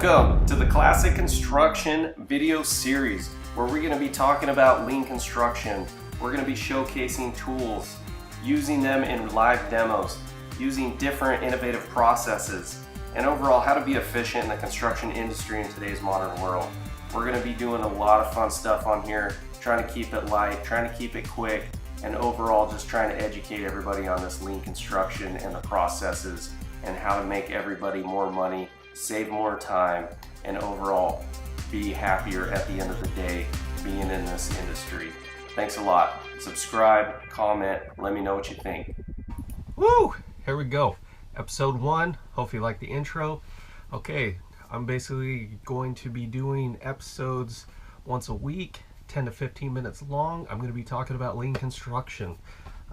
Welcome to the Classic Construction video series where we're going to be talking about lean construction. We're going to be showcasing tools, using them in live demos, using different innovative processes, and overall how to be efficient in the construction industry in today's modern world. We're going to be doing a lot of fun stuff on here, trying to keep it light, trying to keep it quick, and overall just trying to educate everybody on this lean construction and the processes and how to make everybody more money, save more time, and overall be happier at the end of the day being in this industry. Thanks a lot. Subscribe, comment, let me know what you think. Woo! Here we go. Episode 1. Hope you like the intro. Okay, I'm basically going to be doing episodes once a week, 10 to 15 minutes long. I'm going to be talking about lean construction.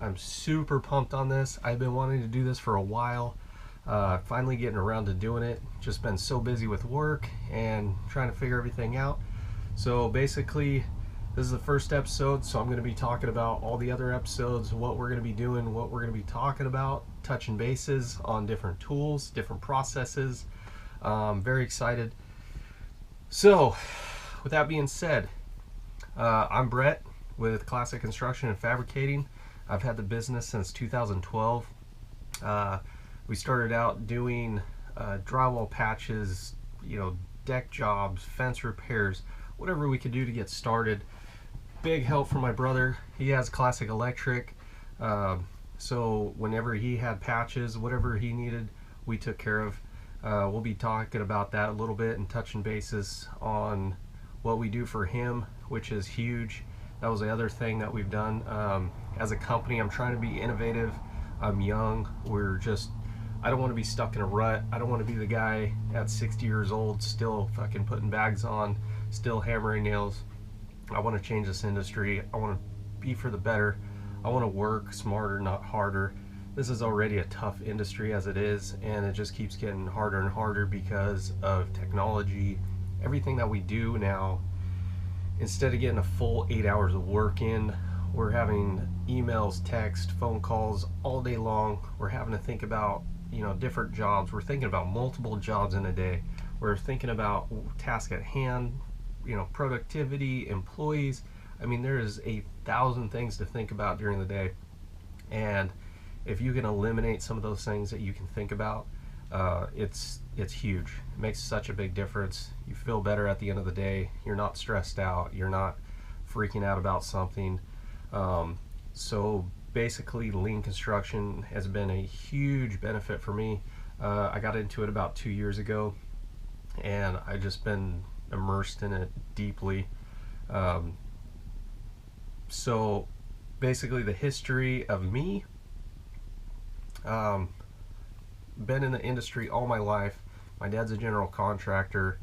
I'm super pumped on this. I've been wanting to do this for a while. Finally getting around to doing it. Just been so busy with work and trying to figure everything out. So basically, this is the first episode, so I'm going to be talking about all the other episodes, what we're going to be doing, what we're going to be talking about, touching bases on different tools, different processes. Very excited. So, with that being said, I'm Brett with Classic Construction and Fabricating. I've had the business since 2012. We started out doing drywall patches, deck jobs, fence repairs, whatever we could do to get started. Big help from my brother. He has Classic Electric, so whenever he had patches, whatever he needed, we took care of. We'll be talking about that a little bit and touching bases on what we do for him, which is huge. That was the other thing that we've done. As a company, I'm trying to be innovative. I'm young. I don't want to be stuck in a rut. I don't want to be the guy at 60 years old still fucking putting bags on, still hammering nails. I want to change this industry. I want to be for the better. I want to work smarter, not harder. This is already a tough industry as it is, and it just keeps getting harder and harder because of technology. Everything that we do now, instead of getting a full 8 hours of work in, we're having emails, text, phone calls all day long. We're having to think about different jobs. We're thinking about multiple jobs in a day. We're thinking about task at hand, productivity, employees. I mean, there is 1,000 things to think about during the day. And if you can eliminate some of those things that you can think about, it's huge. It makes such a big difference. You feel better at the end of the day. You're not stressed out. You're not freaking out about something. So basically, lean construction has been a huge benefit for me. I got into it about 2 years ago, and I've just been immersed in it deeply. So basically, the history of me, been in the industry all my life. My dad's a general contractor.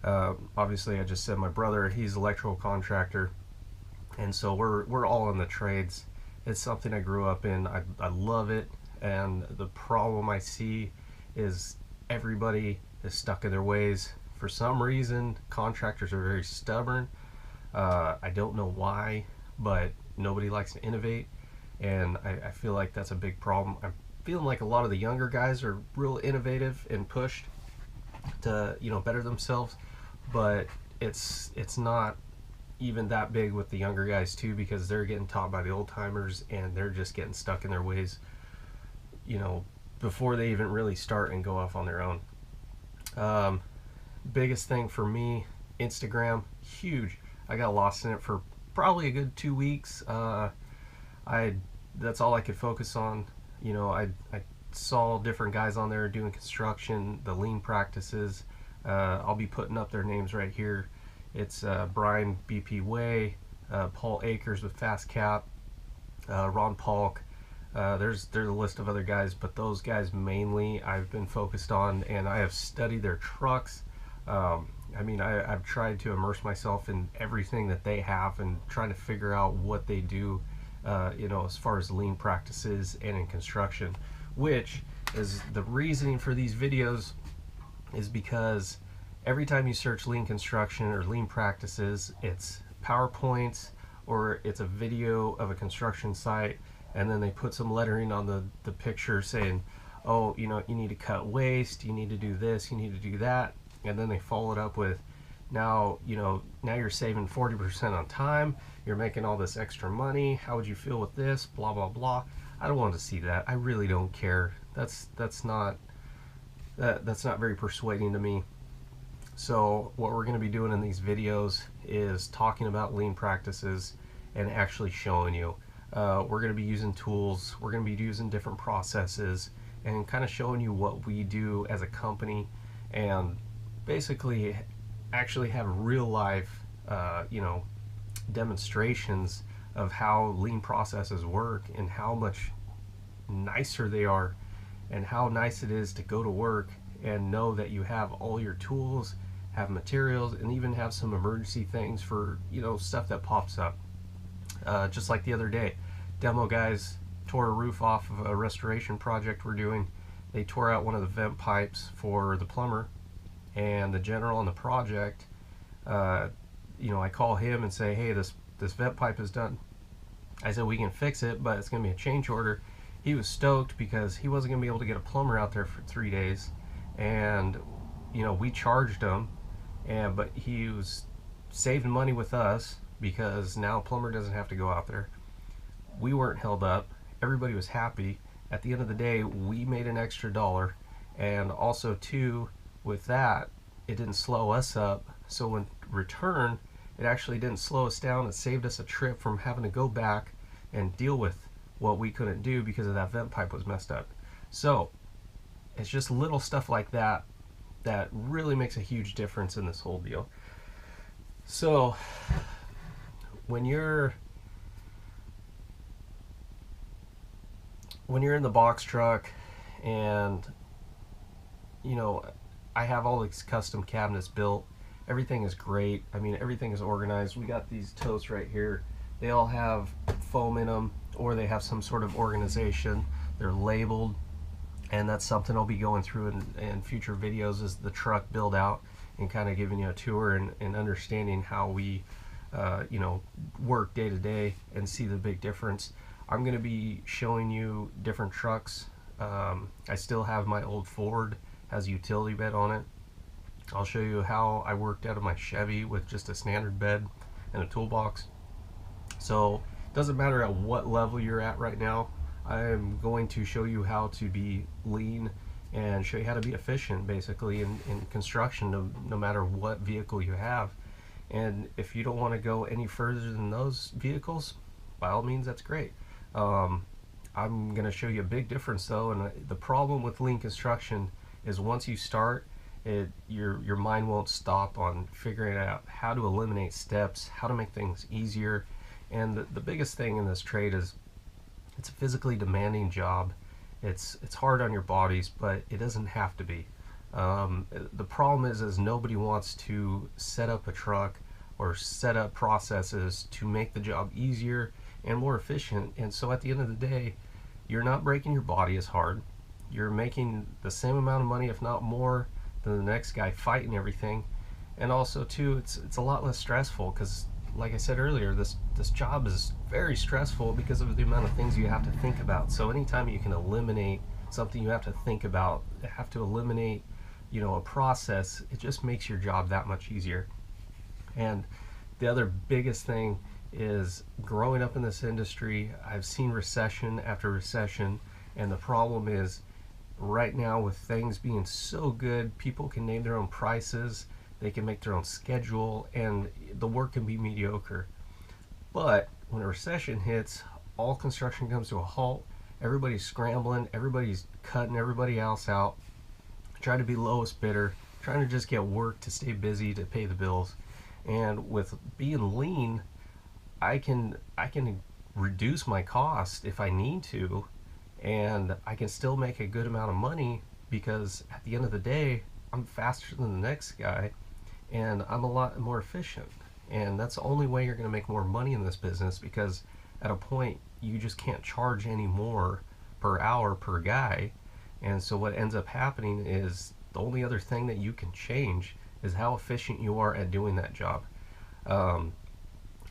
Obviously, I just said my brother, he's an electrical contractor, and so we're all in the trades. It's something I grew up in. I love it, and the problem I see is everybody is stuck in their ways. For some reason, contractors are very stubborn. I don't know why, but nobody likes to innovate, and I feel like that's a big problem. I'm feeling like a lot of the younger guys are real innovative and pushed to better themselves, but it's not even that big with the younger guys too, because they're getting taught by the old timers and they're just getting stuck in their ways before they even really start and go off on their own. Biggest thing for me, Instagram, huge. I got lost in it for probably a good 2 weeks. That's all I could focus on. I saw different guys on there doing construction, the lean practices. I'll be putting up their names right here. It's Brian BP Way, Paul Akers with Fast Cap, Ron Polk. There's a list of other guys, but those guys mainly I've been focused on, and I have studied their trucks. I've tried to immerse myself in everything that they have and trying to figure out what they do, as far as lean practices and in construction, which is the reasoning for these videos is because every time you search lean construction or lean practices, it's PowerPoints or it's a video of a construction site, and then they put some lettering on the picture saying, oh, you need to cut waste, you need to do this, you need to do that. and then they follow it up with, now you're saving 40% on time, you're making all this extra money, how would you feel with this, blah blah blah. I don't want to see that. I really don't care. That's not very persuading to me. So what we're going to be doing in these videos is talking about lean practices and actually showing you. We're going to be using tools, we're going to be using different processes, and kind of showing you what we do as a company, and basically actually have real life demonstrations of how lean processes work and how much nicer they are, and how nice it is to go to work and know that you have all your tools, have materials, and even have some emergency things for stuff that pops up. Just like the other day, demo guys tore a roof off of a restoration project we're doing. They tore out one of the vent pipes for the plumber, and the general on the project, I call him and say, hey, this vent pipe is done. I said, we can fix it, but it's going to be a change order. He was stoked because he wasn't going to be able to get a plumber out there for 3 days, and we charged him, but he was saving money with us because now a plumber doesn't have to go out there. We weren't held up. Everybody was happy. At the end of the day, we made an extra dollar, and also too, with that, it didn't slow us up. So in return, it actually didn't slow us down. It saved us a trip from having to go back and deal with what we couldn't do because of that vent pipe was messed up. So it's just little stuff like that that really makes a huge difference in this whole deal. So when you're in the box truck, and I have all these custom cabinets built, everything is great. I mean, everything is organized. We got these totes right here. They all have foam in them, or they have some sort of organization. They're labeled, and that's something I'll be going through in future videos, is the truck build out, and kind of giving you a tour and understanding how we work day to day and see the big difference. I'm going to be showing you different trucks. I still have my old Ford, has a utility bed on it. I'll show you how I worked out of my Chevy with just a standard bed and a toolbox. So it doesn't matter at what level you're at right now, I'm going to show you how to be lean and show you how to be efficient basically in construction, no matter what vehicle you have. And if you don't want to go any further than those vehicles, by all means, that's great. I'm going to show you a big difference though, and the problem with lean construction is once you start, your mind won't stop on figuring out how to eliminate steps, how to make things easier. And the biggest thing in this trade is it's a physically demanding job. It's hard on your bodies, but it doesn't have to be. The problem is nobody wants to set up a truck or set up processes to make the job easier and more efficient. And so at the end of the day, you're not breaking your body as hard. You're making the same amount of money, if not more, than the next guy fighting everything. And also too, it's a lot less stressful, because like I said earlier, this job is very stressful because of the amount of things you have to think about. So anytime you can eliminate something you have to think about, have to eliminate a process, it just makes your job that much easier. And the other biggest thing is, growing up in this industry, I've seen recession after recession, and the problem is right now, with things being so good, people can name their own prices, they can make their own schedule, and the work can be mediocre. But when a recession hits, all construction comes to a halt. Everybody's scrambling, everybody's cutting everybody else out, trying to be lowest bidder, trying to just get work to stay busy, to pay the bills. And with being lean, I can reduce my cost if I need to, and I can still make a good amount of money, because at the end of the day, I'm faster than the next guy, and I'm a lot more efficient. And that's the only way you're going to make more money in this business, because at a point you just can't charge any more per hour per guy. And so what ends up happening is, the only other thing that you can change is how efficient you are at doing that job.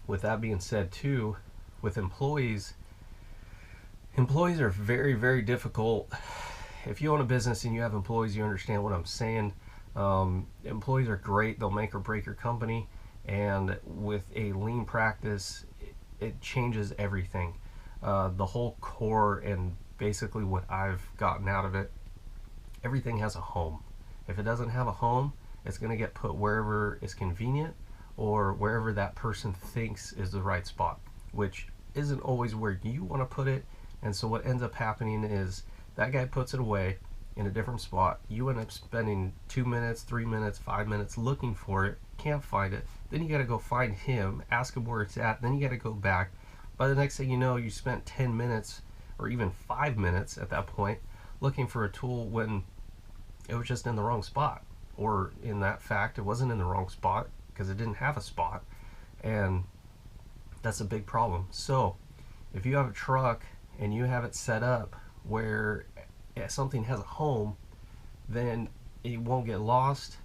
With that being said too, with employees are very, very difficult. If you own a business and you have employees, you understand what I'm saying. Employees are great, they'll make or break your company, and with a lean practice, it changes everything. The whole core and basically what I've gotten out of it, everything has a home. If it doesn't have a home, it's going to get put wherever is convenient or wherever that person thinks is the right spot, which isn't always where you want to put it. And so what ends up happening is that guy puts it away in a different spot. You end up spending 2 minutes, 3 minutes, 5 minutes looking for it, can't find it. Then you got to go find him, ask him where it's at. Then you got to go back. By the next thing you know, you spent 10 minutes or even 5 minutes at that point looking for a tool when it was just in the wrong spot. Or in that fact, it wasn't in the wrong spot because it didn't have a spot. And that's a big problem. So if you have a truck and you have it set up where something has a home, then it won't get lost,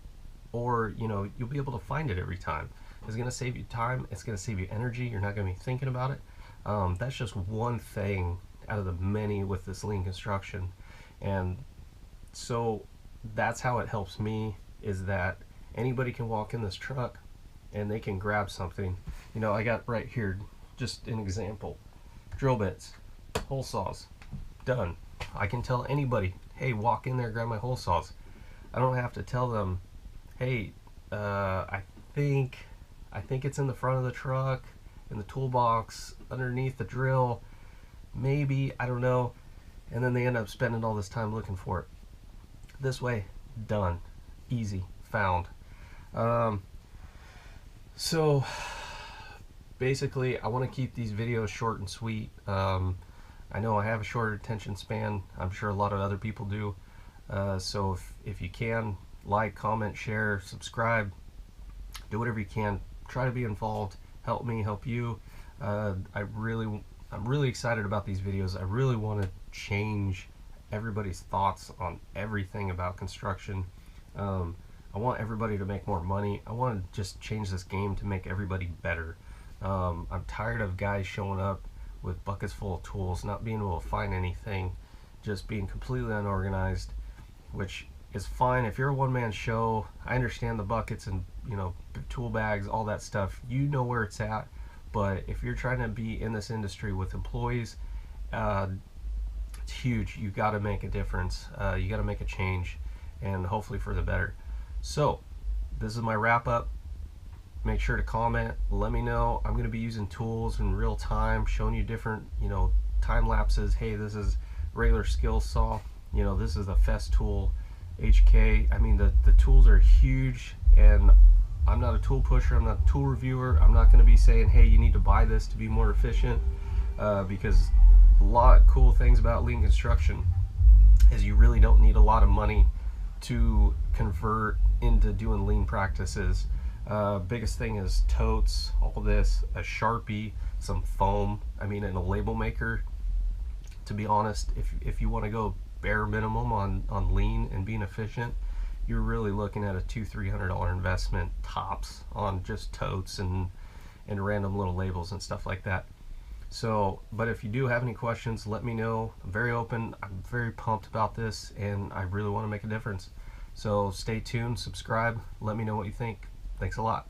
or you'll be able to find it every time. It's going to save you time, it's going to save you energy, you're not going to be thinking about it. That's just one thing out of the many with this lean construction. And so that's how it helps me, is that anybody can walk in this truck and they can grab something. I got right here just an example: drill bits, hole saws, done. I can tell anybody, hey, walk in there, grab my hole saws. I don't have to tell them, hey, I think it's in the front of the truck, in the toolbox, underneath the drill, maybe, I don't know. And then they end up spending all this time looking for it. This way, done, easy, found. So basically, I want to keep these videos short and sweet. I know I have a shorter attention span. I'm sure a lot of other people do. So if you can, like, comment, share, subscribe, do whatever you can. Try to be involved. Help me, help you. I'm really excited about these videos. I really want to change everybody's thoughts on everything about construction. I want everybody to make more money. I want to just change this game to make everybody better. I'm tired of guys showing up with buckets full of tools, not being able to find anything, just being completely unorganized, which is fine. If you're a one-man show, I understand the buckets and tool bags, all that stuff, you know where it's at. But if you're trying to be in this industry with employees, it's huge. You got to make a difference. You got to make a change, and hopefully for the better. So this is my wrap up. Make sure to comment, let me know. I'm going to be using tools in real time, showing you different time lapses. Hey, this is regular skill saw, this is a Festool HK. I mean, the tools are huge, and I'm not a tool pusher, I'm not a tool reviewer. I'm not going to be saying, hey, you need to buy this to be more efficient, because a lot of cool things about lean construction is you really don't need a lot of money to convert into doing lean practices. Biggest thing is totes, all this, a Sharpie, some foam, and a label maker. To be honest, if you want to go bare minimum on lean and being efficient, you're really looking at a $200-300 investment tops on just totes and random little labels and stuff like that. So, but if you do have any questions, let me know. I'm very open. I'm very pumped about this, and I really want to make a difference. So stay tuned, subscribe, let me know what you think. Thanks a lot.